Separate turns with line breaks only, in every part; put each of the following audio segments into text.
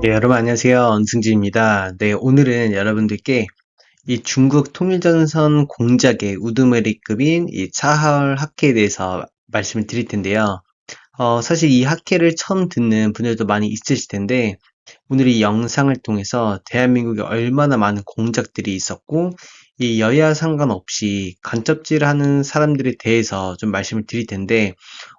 네, 여러분 안녕하세요. 언승진입니다. 네, 오늘은 여러분들께 이 중국 통일전선 공작의 우두머리급인 이 차하얼 학회에 대해서 말씀을 드릴 텐데요. 사실 이 학회를 처음 듣는 분들도 많이 있으실 텐데, 오늘 이 영상을 통해서 대한민국에 얼마나 많은 공작들이 있었고, 이 여야 상관없이 간첩질을 하는 사람들에 대해서 좀 말씀을 드릴 텐데,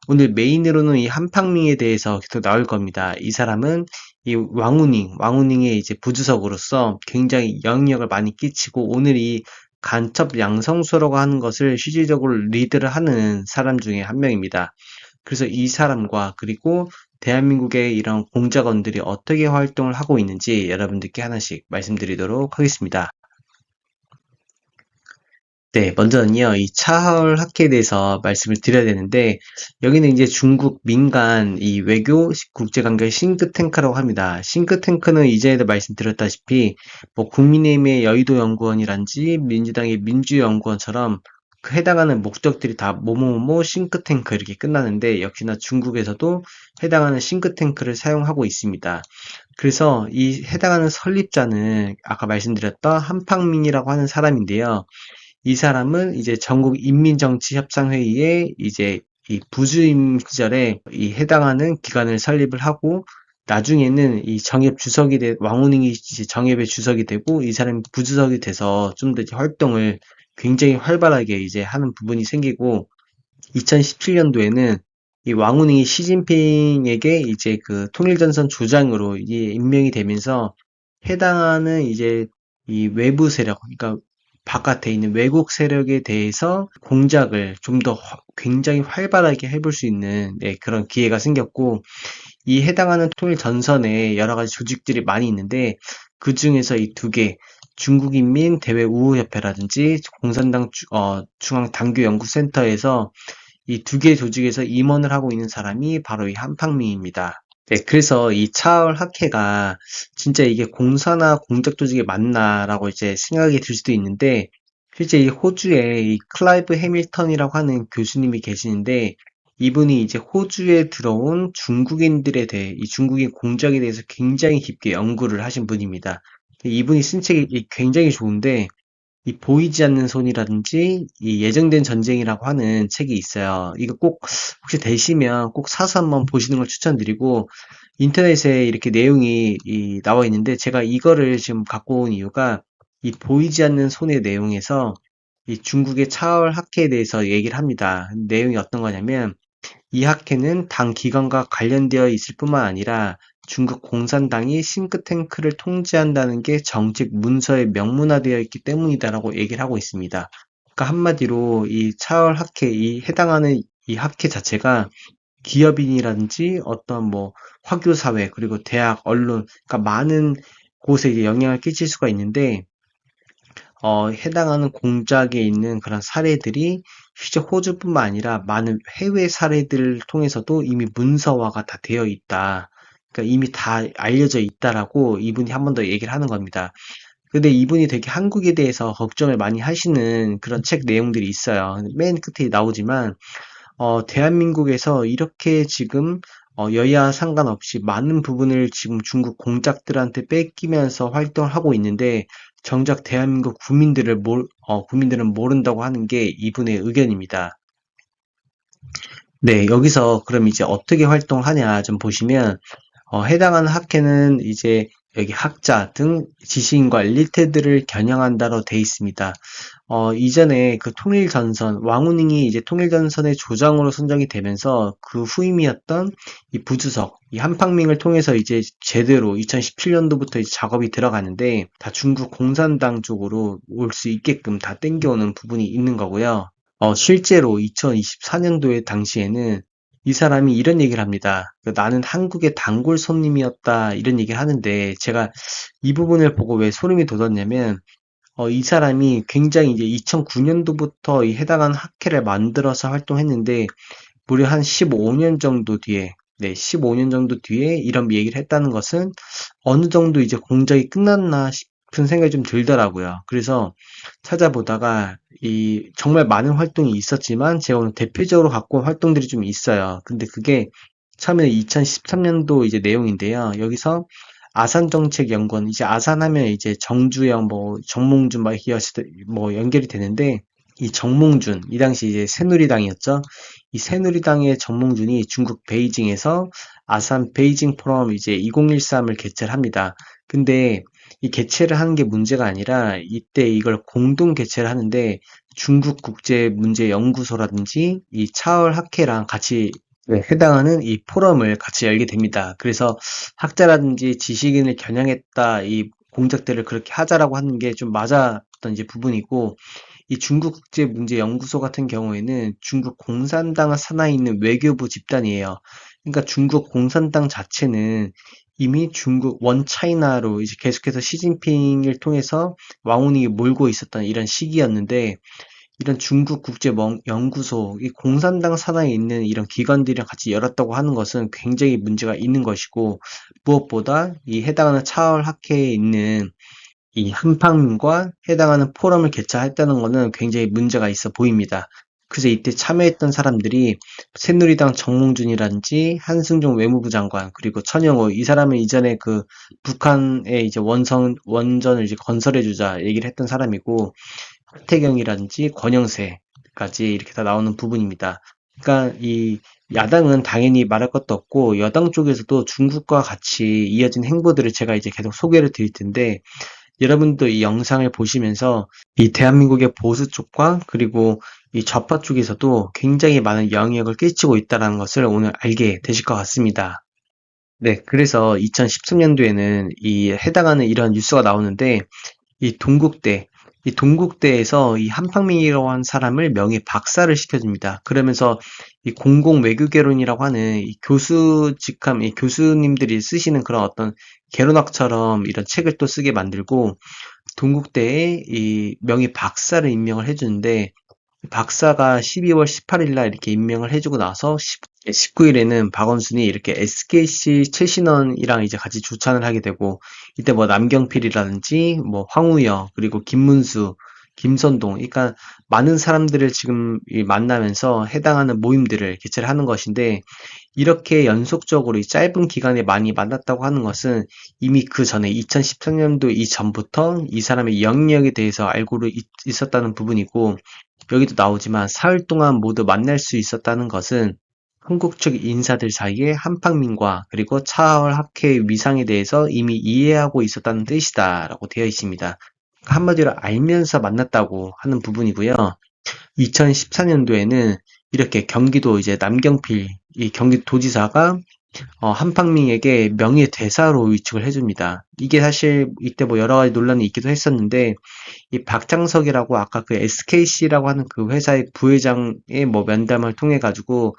오늘 메인으로는 이 한팡밍에 대해서 계속 나올 겁니다. 이 사람은 이 왕우닝의 이제 부주석으로서 굉장히 영향력을 많이 끼치고 오늘 이 간첩 양성수라고 하는 것을 실질적으로 리드를 하는 사람 중에 한 명입니다. 그래서 이 사람과 그리고 대한민국의 이런 공작원들이 어떻게 활동을 하고 있는지 여러분들께 하나씩 말씀드리도록 하겠습니다. 네, 먼저는요, 이 차하얼 학회에 대해서 말씀을 드려야 되는데, 여기는 이제 중국 민간 이 외교 국제관계 싱크탱크라고 합니다. 싱크탱크는 이전에도 말씀드렸다시피, 뭐 국민의힘의 여의도 연구원이란지 민주당의 민주연구원처럼 그 해당하는 목적들이 다 뭐뭐뭐 싱크탱크 이렇게 끝나는데, 역시나 중국에서도 해당하는 싱크탱크를 사용하고 있습니다. 그래서 이 해당하는 설립자는 아까 말씀드렸던 한팡민이라고 하는 사람인데요. 이 사람은 이제 전국인민정치협상회의에 이제 이 부주임 시절에 이 해당하는 기관을 설립을 하고 나중에는 이 정협 주석이 왕후닝이 이제 정협의 주석이 되고 이 사람이 부주석이 돼서 좀 더 활동을 굉장히 활발하게 이제 하는 부분이 생기고 2017년도에는 이 왕후닝이 시진핑에게 이제 그 통일전선 조장으로 이제 임명이 되면서 해당하는 이제 이 외부 세력, 그러니까 바깥에 있는 외국 세력에 대해서 공작을 좀 더 굉장히 활발하게 해볼 수 있는 그런 기회가 생겼고 이 해당하는 통일 전선에 여러 가지 조직들이 많이 있는데 그 중에서 이 두 개, 중국인민 대외우호협회라든지 공산당 중앙당교연구센터에서 이 두 개 조직에서 임원을 하고 있는 사람이 바로 이 한팡민입니다. 네, 그래서 이 차얼 학회가 진짜 이게 공사나 공작 조직이 맞나라고 이제 생각이 들 수도 있는데 실제 이 호주에 이 클라이브 해밀턴이라고 하는 교수님이 계시는데 이분이 이제 호주에 들어온 중국인들에 대해 이 중국인 공작에 대해서 굉장히 깊게 연구를 하신 분입니다. 이분이 쓴 책이 굉장히 좋은데 이 보이지 않는 손이라든지 이 예정된 전쟁이라고 하는 책이 있어요. 이거 꼭 혹시 되시면 꼭 사서 한번 보시는 걸 추천드리고 인터넷에 이렇게 내용이 나와 있는데 제가 이거를 지금 갖고 온 이유가 이 보이지 않는 손의 내용에서 이 중국의 차얼 학회에 대해서 얘기를 합니다. 내용이 어떤 거냐면 이 학회는 당 기관과 관련되어 있을 뿐만 아니라 중국 공산당이 싱크탱크를 통제한다는 게 정책 문서에 명문화되어 있기 때문이다라고 얘기를 하고 있습니다. 그러니까 한마디로 이 차얼 학회, 이 해당하는 이 학회 자체가 기업인이라든지 어떤 뭐 화교사회 그리고 대학, 언론, 그러니까 많은 곳에 이제 영향을 끼칠 수가 있는데 해당하는 공작에 있는 그런 사례들이 실제 호주뿐만 아니라 많은 해외 사례들을 통해서도 이미 문서화가 다 되어 있다. 그러니까 이미 다 알려져 있다라고 이분이 한 번 더 얘기를 하는 겁니다. 근데 이분이 되게 한국에 대해서 걱정을 많이 하시는 그런 책 내용들이 있어요. 맨 끝에 나오지만 대한민국에서 이렇게 지금 여야 상관없이 많은 부분을 지금 중국 공작들한테 뺏기면서 활동을 하고 있는데 정작 대한민국 국민들은 모른다고 하는 게 이분의 의견입니다. 네, 여기서 그럼 이제 어떻게 활동하냐 좀 보시면 해당하는 학회는 이제 여기 학자 등 지식인과 엘리트들을 겨냥한다로 돼 있습니다. 이전에 그 통일전선, 왕후닝이 이제 통일전선의 조장으로 선정이 되면서 그 후임이었던 이 부주석, 이 한팡밍을 통해서 이제 제대로 2017년도부터 이제 작업이 들어가는데 다 중국 공산당 쪽으로 올 수 있게끔 다 땡겨오는 부분이 있는 거고요. 실제로 2024년도에 당시에는 이 사람이 이런 얘기를 합니다. 나는 한국의 단골 손님이었다 이런 얘기를 하는데 제가 이 부분을 보고 왜 소름이 돋았냐면 이 사람이 굉장히 이제 2009년도부터 이 해당하는 학회를 만들어서 활동했는데 무려 한 15년 정도 뒤에, 네, 15년 정도 뒤에 이런 얘기를 했다는 것은 어느 정도 이제 공작이 끝났나 싶은 생각이 좀 들더라고요. 그래서 찾아보다가 이 정말 많은 활동이 있었지만 제가 오늘 대표적으로 갖고 온 활동들이 좀 있어요. 근데 그게 처음에 2013년도 이제 내용인데요. 여기서 아산정책연구원, 이제 아산하면 이제 정주영, 뭐 정몽준 막 이렇게 뭐 연결이 되는데, 이 정몽준, 이 당시 이제 새누리당이었죠. 이 새누리당의 정몽준이 중국 베이징에서 아산 베이징 포럼 이제 2013을 개최를 합니다. 근데 이 개최를 하는 게 문제가 아니라 이때 이걸 공동 개최를 하는데 중국 국제문제연구소라든지 이 차얼 학회랑 같이 해당하는 이 포럼을 같이 열게 됩니다. 그래서 학자라든지 지식인을 겨냥했다 이 공작들을 그렇게 하자라고 하는 게 좀 맞았던 이제 부분이고, 이 중국국제문제연구소 같은 경우에는 중국 공산당을 산하에 있는 외교부 집단이에요. 그러니까 중국 공산당 자체는 이미 중국 원차이나로 이제 계속해서 시진핑을 통해서 왕운이 몰고 있었던 이런 시기였는데, 이런 중국 국제연구소, 이 공산당 산하에 있는 이런 기관들이랑 같이 열었다고 하는 것은 굉장히 문제가 있는 것이고, 무엇보다 이 해당하는 차월 학회에 있는 이 한팡민과 해당하는 포럼을 개최했다는 것은 굉장히 문제가 있어 보입니다. 그래서 이때 참여했던 사람들이 새누리당 정몽준이라든지 한승종 외무부 장관, 그리고 천영호, 이 사람은 이전에 그 북한의 이제 원전을 이제 건설해주자 얘기를 했던 사람이고, 하태경이라든지 권영세까지 이렇게 다 나오는 부분입니다. 그러니까 이 야당은 당연히 말할 것도 없고, 여당 쪽에서도 중국과 같이 이어진 행보들을 제가 이제 계속 소개를 드릴 텐데, 여러분도 이 영상을 보시면서 이 대한민국의 보수 쪽과 그리고 이 좌파 쪽에서도 굉장히 많은 영향을 끼치고 있다는 것을 오늘 알게 되실 것 같습니다. 네, 그래서 2013년도에는 이 해당하는 이런 뉴스가 나오는데, 이 동국대, 이 동국대에서 이 한팡민이라고 하는 사람을 명예 박사를 시켜줍니다. 그러면서 이 공공 외교개론이라고 하는 이 교수직함, 이 교수님들이 쓰시는 그런 어떤 개론학처럼 이런 책을 또 쓰게 만들고, 동국대에 이 명예 박사를 임명을 해주는데, 박사가 12월 18일 날 이렇게 임명을 해주고 나서 19일에는 박원순이 이렇게 SKC 최신원이랑 이제 같이 조찬을 하게 되고, 이때 뭐 남경필이라든지 뭐 황우여, 그리고 김문수, 김선동, 그러니까 많은 사람들을 지금 만나면서 해당하는 모임들을 개최를 하는 것인데, 이렇게 연속적으로 이 짧은 기간에 많이 만났다고 하는 것은 이미 그 전에 2013년도 이전부터 이 사람의 영역에 대해서 알고 있었다는 부분이고, 여기도 나오지만 사흘 동안 모두 만날 수 있었다는 것은 한국 측 인사들 사이에 한팡민과 그리고 차월 학회의 위상에 대해서 이미 이해하고 있었다는 뜻이다라고 되어 있습니다. 한마디로 알면서 만났다고 하는 부분이고요. 2014년도에는 이렇게 경기도 이제 남경필 이 경기도지사가 한팡민에게 명예대사로 위촉을 해줍니다. 이게 사실 이때 뭐 여러 가지 논란이 있기도 했었는데, 이 박장석이라고 아까 그 SKC라고 하는 그 회사의 부회장의 뭐 면담을 통해 가지고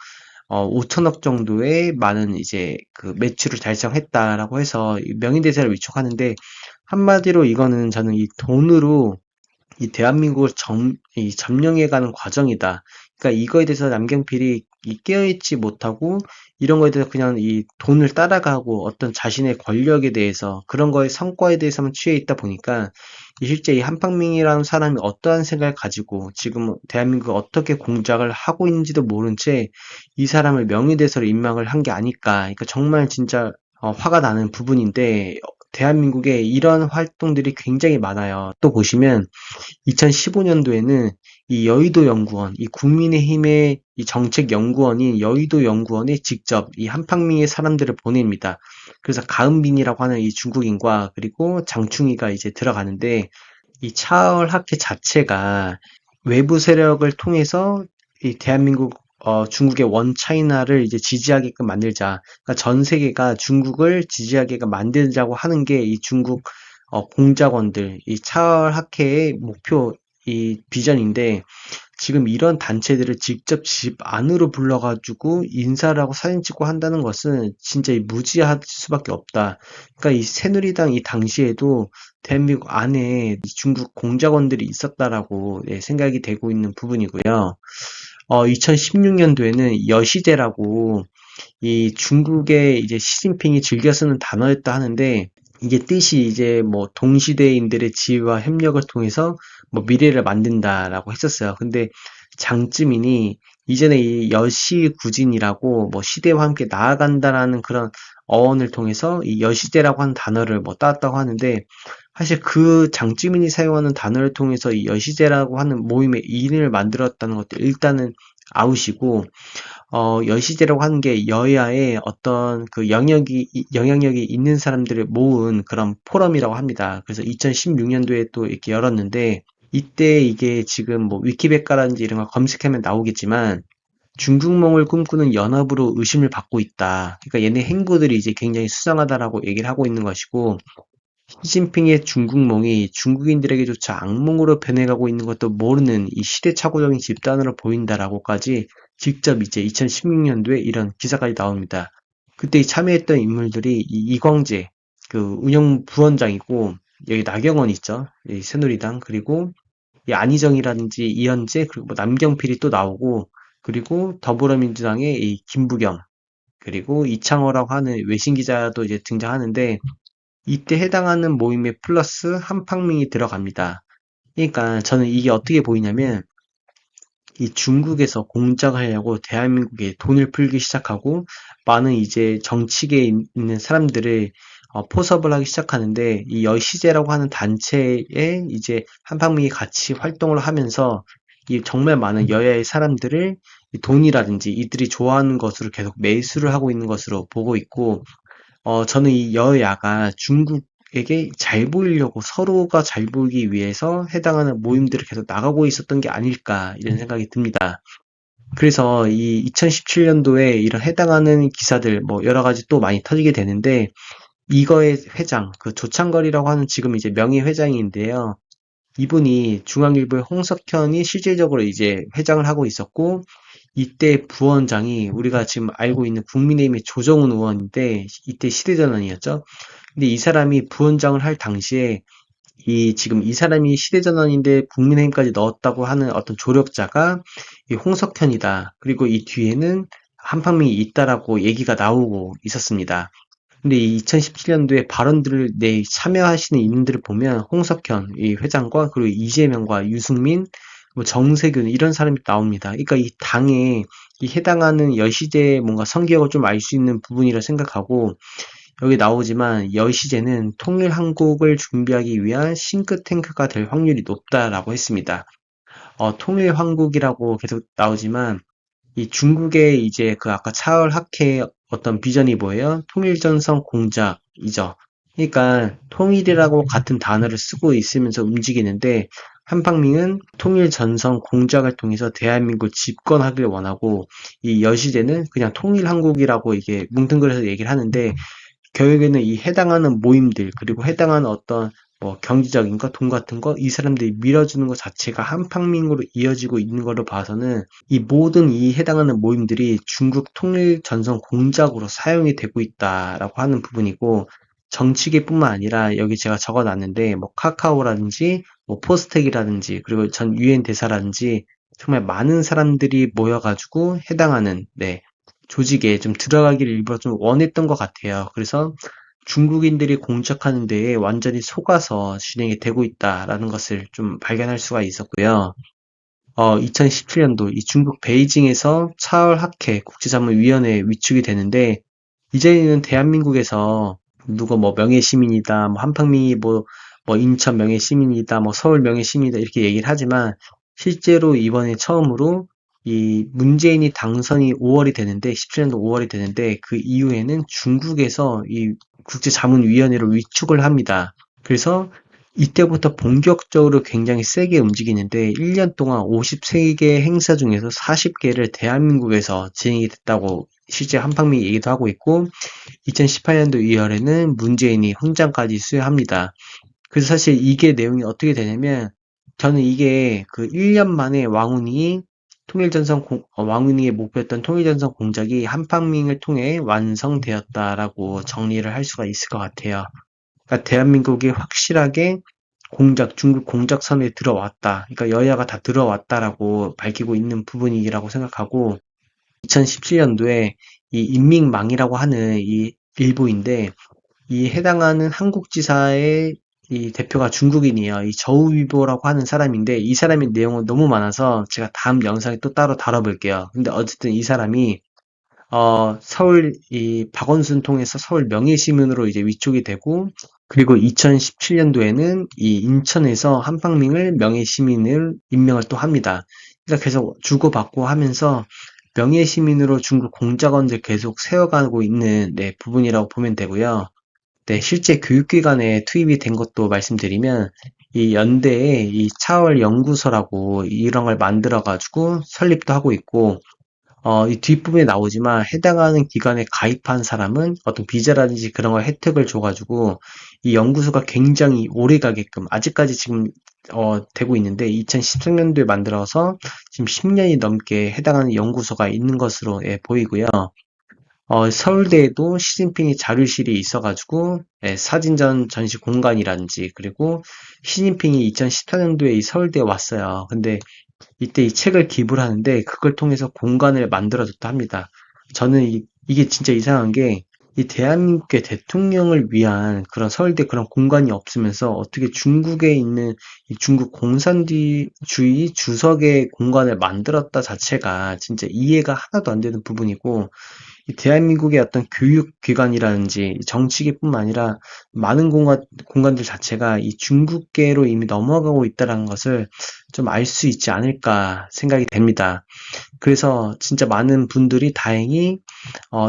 5천억 정도의 많은 이제 그 매출을 달성했다라고 해서 이 명예대사를 위촉하는데, 한마디로 이거는 저는 이 돈으로 이 대한민국을 이 점령해가는 과정이다. 그러니까 이거에 대해서 남경필이 이 깨어있지 못하고 이런 거에 대해서 그냥 이 돈을 따라가고 어떤 자신의 권력에 대해서 그런 거의 성과에 대해서만 취해 있다 보니까 이 실제 이 한팡민이라는 사람이 어떠한 생각을 가지고 지금 대한민국을 어떻게 공작을 하고 있는지도 모른 채 이 사람을 명예대사로 임명을 한 게 아닐까. 그러니까 정말 진짜 화가 나는 부분인데, 대한민국에 이런 활동들이 굉장히 많아요. 또 보시면 2015년도에는 이 여의도 연구원, 이 국민의힘의 이 정책 연구원인 여의도 연구원에 직접 이 한팡민의 사람들을 보냅니다. 그래서 가은빈이라고 하는 이 중국인과 그리고 장충희가 이제 들어가는데, 이 차을 학회 자체가 외부 세력을 통해서 이 대한민국 중국의 원차이나를 이제 지지하게끔 만들자. 그러니까 전 세계가 중국을 지지하게끔 만들자고 하는 게 이 중국 공작원들, 이 차을 학회의 목표, 이 비전인데, 지금 이런 단체들을 직접 집 안으로 불러가지고 인사를 하고 사진 찍고 한다는 것은 진짜 무지할 수밖에 없다. 그러니까 이 새누리당 이 당시에도 대한민국 안에 중국 공작원들이 있었다라고 생각이 되고 있는 부분이고요. 2016년도에는 여시제라고 이 중국의 이제 시진핑이 즐겨 쓰는 단어였다 하는데, 이게 뜻이 이제 뭐 동시대인들의 지혜와 협력을 통해서 뭐 미래를 만든다라고 했었어요. 근데 장쯔민이 이전에 이 여시구진이라고 뭐 시대와 함께 나아간다라는 그런 어원을 통해서 이 여시제라고 하는 단어를 뭐 따왔다고 하는데, 사실 그 장찌민이 사용하는 단어를 통해서 이 여시제라고 하는 모임의 인을 만들었다는 것도 일단은 아웃이고, 여시제라고 하는 게 여야의 어떤 그 영향력이 있는 사람들을 모은 그런 포럼이라고 합니다. 그래서 2016년도에 또 이렇게 열었는데, 이때 이게 지금 뭐 위키백과라든지 이런 걸 검색하면 나오겠지만, 중국몽을 꿈꾸는 연합으로 의심을 받고 있다. 그러니까 얘네 행보들이 이제 굉장히 수상하다라고 얘기를 하고 있는 것이고, 시진핑의 중국몽이 중국인들에게조차 악몽으로 변해가고 있는 것도 모르는 이 시대착오적인 집단으로 보인다라고까지 직접 이제 2016년도에 이런 기사까지 나옵니다. 그때 참여했던 인물들이 이 이광재 그 운영 부원장이고, 여기 나경원 있죠. 이 새누리당, 그리고 이 안희정이라든지 이현재, 그리고 뭐 남경필이 또 나오고, 그리고 더불어민주당의 이 김부겸, 그리고 이창호라고 하는 외신 기자도 이제 등장하는데, 이때 해당하는 모임에 플러스 한팡민이 들어갑니다. 그러니까 저는 이게 어떻게 보이냐면, 이 중국에서 공작하려고 대한민국에 돈을 풀기 시작하고, 많은 이제 정치계에 있는 사람들을 포섭을 하기 시작하는데, 이 여시제라고 하는 단체에 이제 한팡민이 같이 활동을 하면서 이 정말 많은 여야의 사람들을 이 돈이라든지 이들이 좋아하는 것으로 계속 매수를 하고 있는 것으로 보고 있고, 저는 이 여야가 중국에게 잘 보이려고, 서로가 잘 보이기 위해서 해당하는 모임들을 계속 나가고 있었던 게 아닐까 이런 생각이 듭니다. 그래서 이 2017년도에 이런 해당하는 기사들 뭐 여러 가지 또 많이 터지게 되는데, 이거의 회장 그 조창걸이라고 하는 지금 이제 명예 회장인데요. 이분이 중앙일보의 홍석현이 실질적으로 이제 회장을 하고 있었고, 이때 부원장이 우리가 지금 알고 있는 국민의힘의 조정훈 의원인데, 이때 시대전환이었죠. 근데 이 사람이 부원장을 할 당시에 지금 이 사람이 시대전환인데 국민의힘까지 넣었다고 하는 어떤 조력자가 이 홍석현이다. 그리고 이 뒤에는 한팡민이 있다라고 얘기가 나오고 있었습니다. 근데 이 2017년도에 발언들을 참여하시는 인물들을 보면 홍석현 이 회장과, 그리고 이재명과 유승민, 뭐 정세균 이런 사람이 나옵니다. 그러니까 이 당에 이 해당하는 여시제의 뭔가 성격을 좀 알 수 있는 부분이라 생각하고, 여기 나오지만 여시제는 통일 한국을 준비하기 위한 싱크탱크가 될 확률이 높다라고 했습니다. 통일 한국이라고 계속 나오지만, 이 중국의 이제 그 아까 차얼학회의 어떤 비전이 뭐예요? 통일전선 공작이죠. 그러니까 통일이라고 같은 단어를 쓰고 있으면서 움직이는데, 한팡민은 통일전선 공작을 통해서 대한민국을 집권하길 원하고, 이 여시제는 그냥 통일한국이라고 이게 뭉뚱그려서 얘기를 하는데, 결국에는 이 해당하는 모임들, 그리고 해당하는 어떤 뭐 경제적인 거, 돈 같은 거, 이 사람들이 밀어주는 것 자체가 한팡민으로 이어지고 있는 걸로 봐서는, 이 모든 이 해당하는 모임들이 중국 통일 전선 공작으로 사용이 되고 있다라고 하는 부분이고, 정치계뿐만 아니라 여기 제가 적어놨는데 뭐 카카오라든지 뭐 포스텍이라든지 그리고 전 유엔 대사라든지 정말 많은 사람들이 모여가지고 해당하는 조직에 좀 들어가기를 일부러 좀 원했던 것 같아요. 그래서 중국인들이 공작하는 데에 완전히 속아서 진행이 되고 있다라는 것을 좀 발견할 수가 있었고요. 2017년도 이 중국 베이징에서 차얼학회 국제자문위원회에 위축이 되는데, 이제는 대한민국에서 누가 뭐 명예시민이다, 뭐 한팡민이 뭐 인천 명예시민이다, 뭐 서울 명예시민이다 이렇게 얘기를 하지만, 실제로 이번에 처음으로 이 문재인이 당선이 5월이 되는데, 17년도 5월이 되는데, 그 이후에는 중국에서 이 국제자문위원회로 위축을 합니다. 그래서 이때부터 본격적으로 굉장히 세게 움직이는데, 1년 동안 53개 행사 중에서 40개를 대한민국에서 진행이 됐다고 실제 한팡민이 얘기도 하고 있고, 2018년도 2월에는 문재인이 훈장까지 수여합니다. 그래서 사실 이게 내용이 어떻게 되냐면, 저는 이게 그 1년 만에 왕훈이의 목표였던 통일전선 공작이 한팡민을 통해 완성되었다라고 정리를 할 수가 있을 것 같아요. 그러니까 대한민국이 확실하게 중국 공작선에 들어왔다. 그러니까 여야가 다 들어왔다라고 밝히고 있는 부분이라고 생각하고, 2017년도에 이 인민망이라고 하는 이 일부인데, 이 해당하는 한국지사의 이 대표가 중국인이에요. 이 저우위보라고 하는 사람인데 이 사람의 내용은 너무 많아서 제가 다음 영상에 또 따로 다뤄볼게요. 근데 어쨌든 이 사람이 서울 이 박원순 통해서 서울 명예시민으로 이제 위촉이 되고 그리고 2017년도에는 이 인천에서 한팡밍을 명예시민을 임명을 또 합니다. 그러니까 계속 주고받고 하면서 명예시민으로 중국 공작원들 계속 세워가고 있는 네, 부분이라고 보면 되고요. 네, 실제 교육기관에 투입이 된 것도 말씀드리면 이 연대에 이 차월 연구소라고 이런 걸 만들어 가지고 설립도 하고 있고 이 뒷부분에 나오지만 해당하는 기관에 가입한 사람은 어떤 비자라든지 그런 걸 혜택을 줘가지고 이 연구소가 굉장히 오래 가게끔 아직까지 지금 되고 있는데 2013년도에 만들어서 지금 10년이 넘게 해당하는 연구소가 있는 것으로 예, 보이고요. 서울대에도 시진핑이 자료실이 있어가지고 예, 사진전 전시 공간이라든지 그리고 시진핑이 2014년도에 이 서울대에 왔어요. 근데 이때 이 책을 기부를 하는데 그걸 통해서 공간을 만들어줬다 합니다. 저는 이게 진짜 이상한 게 이 대한민국의 대통령을 위한 그런 서울대 그런 공간이 없으면서 어떻게 중국에 있는 이 중국 공산주의 주석의 공간을 만들었다 자체가 진짜 이해가 하나도 안 되는 부분이고 이 대한민국의 어떤 교육기관이라든지 정치계뿐만 아니라 많은 공간들 자체가 이 중국계로 이미 넘어가고 있다는 것을 좀 알 수 있지 않을까 생각이 됩니다. 그래서 진짜 많은 분들이 다행히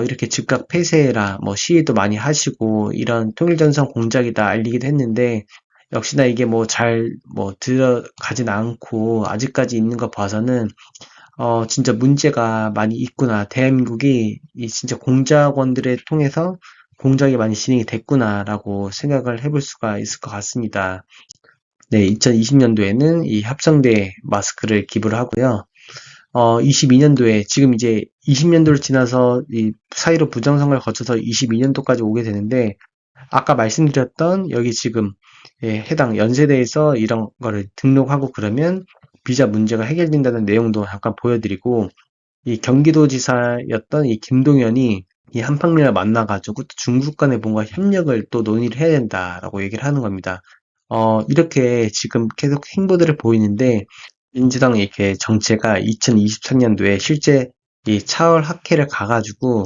이렇게 즉각 폐쇄해라 뭐 시위도 많이 하시고 이런 통일전선 공작이다 알리기도 했는데 역시나 이게 뭐 잘 뭐 들어가진 않고 아직까지 있는 거 봐서는 진짜 문제가 많이 있구나. 대한민국이 이 진짜 공작원들을 통해서 공작이 많이 진행이 됐구나라고 생각을 해볼 수가 있을 것 같습니다. 네, 2020년도에는 이 합성대 마스크를 기부를 하고요. 22년도에 지금 이제 20년도를 지나서 이 사이로 부정선거를 거쳐서 22년도까지 오게 되는데 아까 말씀드렸던 여기 지금 예, 해당 연세대에서 이런 거를 등록하고 그러면 비자 문제가 해결된다는 내용도 잠깐 보여드리고 이 경기도지사였던 이 김동연이 이 한팡민을 만나가지고 또 중국 간에 뭔가 협력을 또 논의를 해야 된다라고 얘기를 하는 겁니다. 이렇게 지금 계속 행보들을 보이는데 민주당 이렇게 정체가 2023년도에 실제 이 차월 학회를 가가지고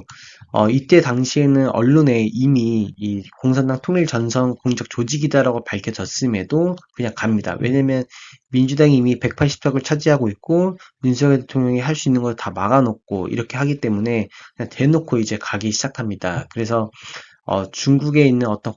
이때 당시에는 언론에 이미 이 공산당 통일전선 공적 조직이다라고 밝혀졌음에도 그냥 갑니다. 왜냐면 민주당이 이미 180석을 차지하고 있고 윤석열 대통령이 할 수 있는 걸 다 막아놓고 이렇게 하기 때문에 그냥 대놓고 이제 가기 시작합니다. 그래서 중국에 있는 어떤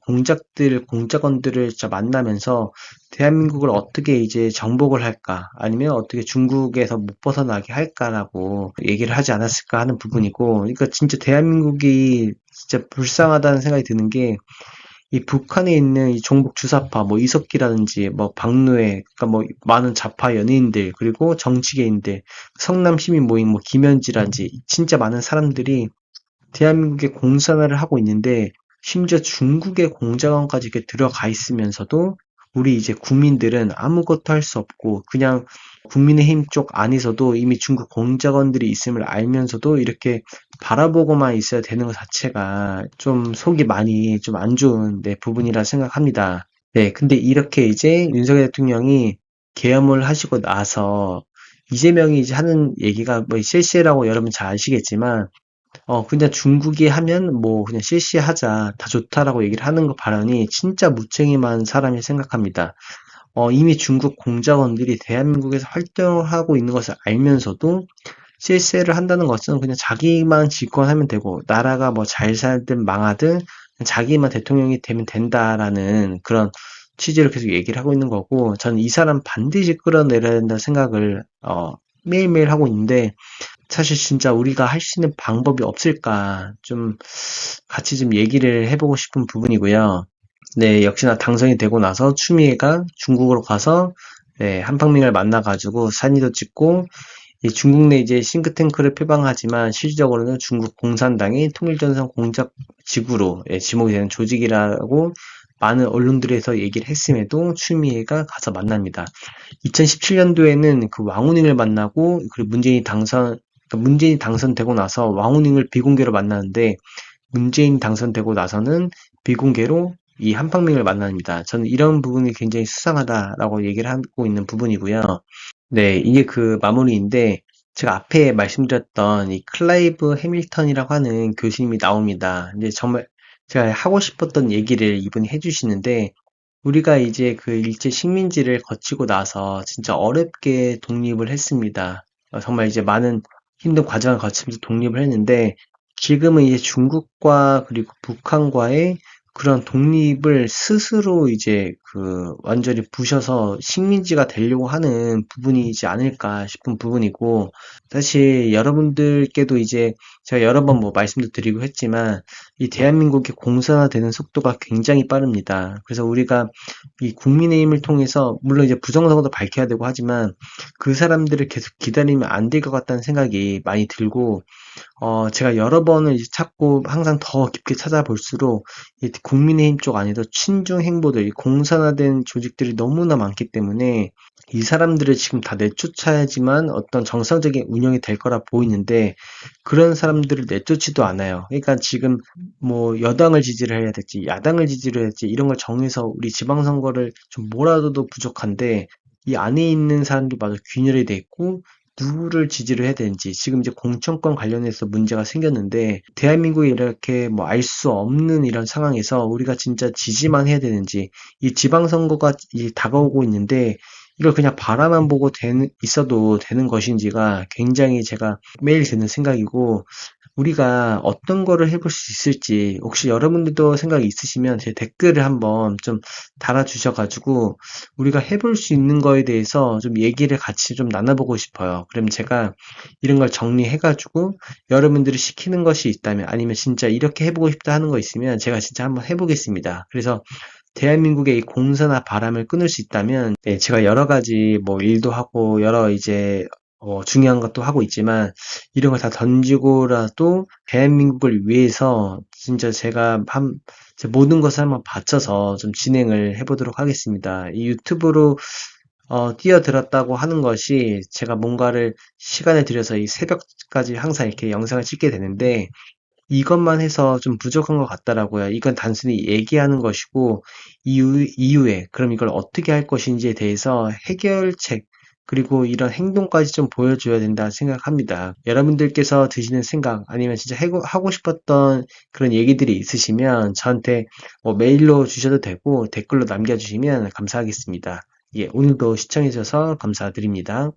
공작원들을 진짜 만나면서 대한민국을 어떻게 이제 정복을 할까, 아니면 어떻게 중국에서 못 벗어나게 할까라고 얘기를 하지 않았을까 하는 부분이고, 그러니까 진짜 대한민국이 진짜 불쌍하다는 생각이 드는 게, 이 북한에 있는 이 종북 주사파, 뭐 이석기라든지, 뭐 박노해, 그러니까 뭐 많은 좌파 연예인들, 그리고 정치계인들, 성남 시민 모임, 뭐 김현지라든지, 진짜 많은 사람들이 대한민국의 공산화를 하고 있는데 심지어 중국의 공작원까지 이렇게 들어가 있으면서도 우리 이제 국민들은 아무것도 할 수 없고 그냥 국민의힘 쪽 안에서도 이미 중국 공작원들이 있음을 알면서도 이렇게 바라보고만 있어야 되는 것 자체가 좀 속이 많이 좀 안 좋은 네, 부분이라 생각합니다. 네, 근데 이렇게 이제 윤석열 대통령이 계엄을 하시고 나서 이재명이 이제 하는 얘기가 뭐 실시라고 여러분 잘 아시겠지만 그냥 중국이 하면 뭐 그냥 실시하자 다 좋다라고 얘기를 하는 거 발언이 진짜 무책임한 사람이 생각합니다. 이미 중국 공작원들이 대한민국에서 활동하고 있는 것을 알면서도 실세를 한다는 것은 그냥 자기만 집권하면 되고 나라가 뭐 잘 살든 망하든 그냥 자기만 대통령이 되면 된다라는 그런 취지로 계속 얘기를 하고 있는 거고 저는 이 사람 반드시 끌어내려야 된다는 생각을 매일매일 하고 있는데 사실 진짜 우리가 할 수 있는 방법이 없을까 좀 같이 좀 얘기를 해보고 싶은 부분이고요. 네, 역시나 당선이 되고 나서 추미애가 중국으로 가서 네, 한팡민을 만나가지고 사진도 찍고 이 중국 내 이제 싱크탱크를 표방하지만 실질적으로는 중국 공산당이 통일전선 공작 지구로 예, 지목이 되는 조직이라고 많은 언론들에서 얘기를 했음에도 추미애가 가서 만납니다. 2017년도에는 그 왕우닝을 만나고 그리고 문재인이 당선되고 나서 왕우닝을 비공개로 만나는데 문재인 당선되고 나서는 비공개로 이 한팡민을 만납니다. 저는 이런 부분이 굉장히 수상하다라고 얘기를 하고 있는 부분이고요. 네, 이게 그 마무리인데, 제가 앞에 말씀드렸던 이 클라이브 해밀턴이라고 하는 교수님이 나옵니다. 이제 정말 제가 하고 싶었던 얘기를 이분이 해주시는데, 우리가 이제 그 일제 식민지를 거치고 나서 진짜 어렵게 독립을 했습니다. 정말 이제 많은 힘든 과정을 거치면서 독립을 했는데, 지금은 이제 중국과 그리고 북한과의 그런 독립을 스스로 이제 그 완전히 부셔서 식민지가 되려고 하는 부분이지 않을까 싶은 부분이고, 사실 여러분들께도 이제 제가 여러 번 뭐 말씀도 드리고 했지만, 이 대한민국이 공산화되는 속도가 굉장히 빠릅니다. 그래서 우리가 이 국민의힘을 통해서 물론 이제 부정선거도 밝혀야 되고 하지만 그 사람들을 계속 기다리면 안 될 것 같다는 생각이 많이 들고, 제가 여러 번을 이제 찾고 항상 더 깊게 찾아볼수록 이 국민의힘 쪽 안에도 친중 행보들, 이 공산화된 조직들이 너무나 많기 때문에 이 사람들을 지금 다 내쫓아야지만 어떤 정상적인 운영이 될 거라 보이는데, 그런 사람들을 내쫓지도 않아요. 그러니까 지금 뭐 여당을 지지를 해야 될지 야당을 지지를 해야 될지 이런 걸 정해서 우리 지방선거를 좀 몰아줘도 부족한데, 이 안에 있는 사람들마저 균열이 돼 있고 누구를 지지를 해야 되는지, 지금 이제 공천권 관련해서 문제가 생겼는데 대한민국이 이렇게 뭐 알 수 없는 이런 상황에서 우리가 진짜 지지만 해야 되는지, 이 지방선거가 이제 다가오고 있는데 이걸 그냥 바라만 보고 있어도 되는 것인지가 굉장히 제가 매일 드는 생각이고, 우리가 어떤 거를 해볼 수 있을지 혹시 여러분들도 생각이 있으시면 제 댓글을 한번 좀 달아주셔가지고 우리가 해볼 수 있는 거에 대해서 좀 얘기를 같이 좀 나눠보고 싶어요. 그럼 제가 이런 걸 정리해가지고 여러분들이 시키는 것이 있다면, 아니면 진짜 이렇게 해보고 싶다 하는 거 있으면 제가 진짜 한번 해보겠습니다. 그래서 대한민국의 이 공산화 바람을 끊을 수 있다면, 네, 제가 여러 가지 뭐 일도 하고 여러 이제 중요한 것도 하고 있지만 이런 걸 다 던지고라도 대한민국을 위해서 진짜 제가 제 모든 것을 한번 바쳐서 좀 진행을 해보도록 하겠습니다. 이 유튜브로 뛰어들었다고 하는 것이 제가 뭔가를 시간을 들여서 이 새벽까지 항상 이렇게 영상을 찍게 되는데, 이것만 해서 좀 부족한 것 같더라고요. 이건 단순히 얘기하는 것이고, 이후에, 그럼 이걸 어떻게 할 것인지에 대해서 해결책, 그리고 이런 행동까지 좀 보여줘야 된다 생각합니다. 여러분들께서 드시는 생각, 아니면 진짜 하고 싶었던 그런 얘기들이 있으시면 저한테 뭐 메일로 주셔도 되고 댓글로 남겨주시면 감사하겠습니다. 예, 오늘도 시청해주셔서 감사드립니다.